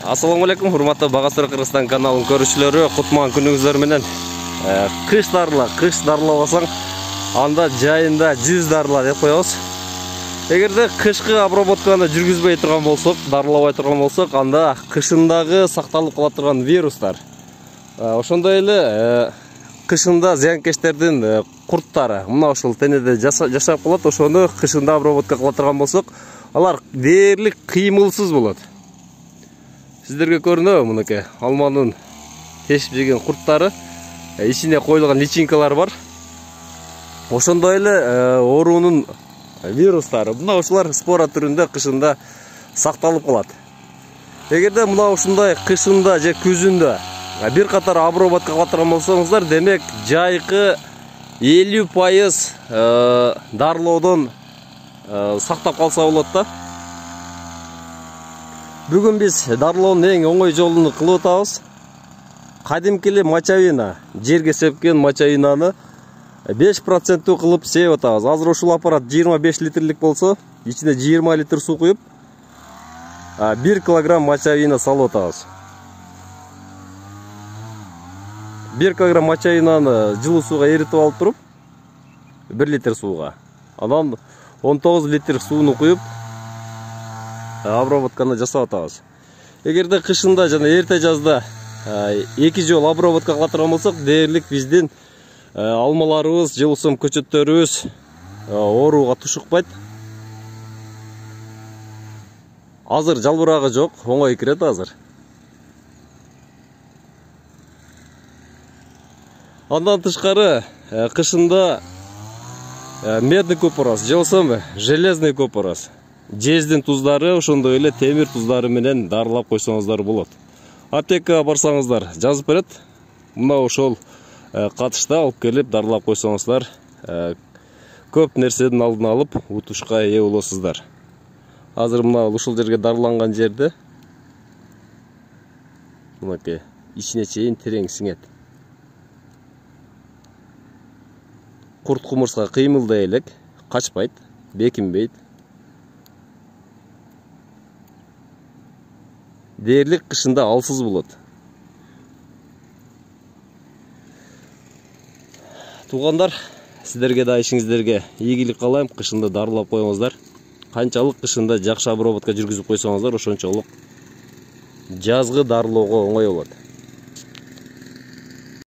Assalamu алейкум, урматтуу Багастыр Кыргызстан каналынын көрүүчүлөрү, кутман күнүңүздөр менен. Кыш дарылабасаң, анда жайында жүз дарыла деп коебуз. Эгерде кышкы обработканы жүргүзбөй турган болсок, дарылабай турган болсок, анда кышындагы сакталып кала турган вирустар, ошондой эле кышында зыянкечтердин курттары мына ушул тенеде жашап калат. Ошону кышында обработка кыла турган болсок, алар дээрлик кыймылсыз болот. Сиздерге көрүнөбү мынакей алманын тешип жеген курттары, ичине коюлган личинкалар бар. Ошондой эле оорунун вирустары, мына ушулар спора түрүндө кышында сакталып калат. Эгерде мына ушундай кышында же күзүндө бир катар обработка кыла турган болсоңуздар, демек жайкы 50% дарылоодон сактап калса болот да. Бүгүн биз дарылоонун эң оңой жолун кылып атабыз. Кадимкили мочовина, жерге сепкен мочовинаны 5% кылып сеп атабыз. Азыр ушул аппарат 25 литрлик болсо, ичине 20 литр суу куюп, 1 килограмм мочовина салып атабыз. 1 килограмм мочовинаны жылуу сууга эритип алып туруп, 1 литр сууга, анан 19 литр сууну куюп, обработканы жасап атабыз. Эгерде кышында жана эрте жазда 2 жол обработка кыла турган болсок, дээрлик биздин алмаларыбыз, жылусум көчөттөрүбүз ооруга тушукпайт. Азыр жалбырагы жок, оңой кирет азыр. Андан тышкары кышында медный купорос, жылусум железный купорос, жездин туздары, ошондой эле темир туздары менен дарылап койсоңуздар болот. Аптекага барсаңыздар жазып берет. Мына ошол катышта алып келип дарылап койсоңуздар, көп нерседин алдын алып утушка ээ болосуздар. Азыр мына ушул жерге дарыланган жерде мынакей ичине чейин терең сиңет. Курт кумурска кыймылдай элек, качпайт, бекинбейт. Дээрлик кышында алсыз болот. Туугандар, сиздерге да ишиңиздерге ийгилик каалайм. Кышында дарылап коюңуздар. Канчалык кышында жакшы обработка жүргүзүп койсоңуздар, ошончолук жазгы дарылоого оңой болот.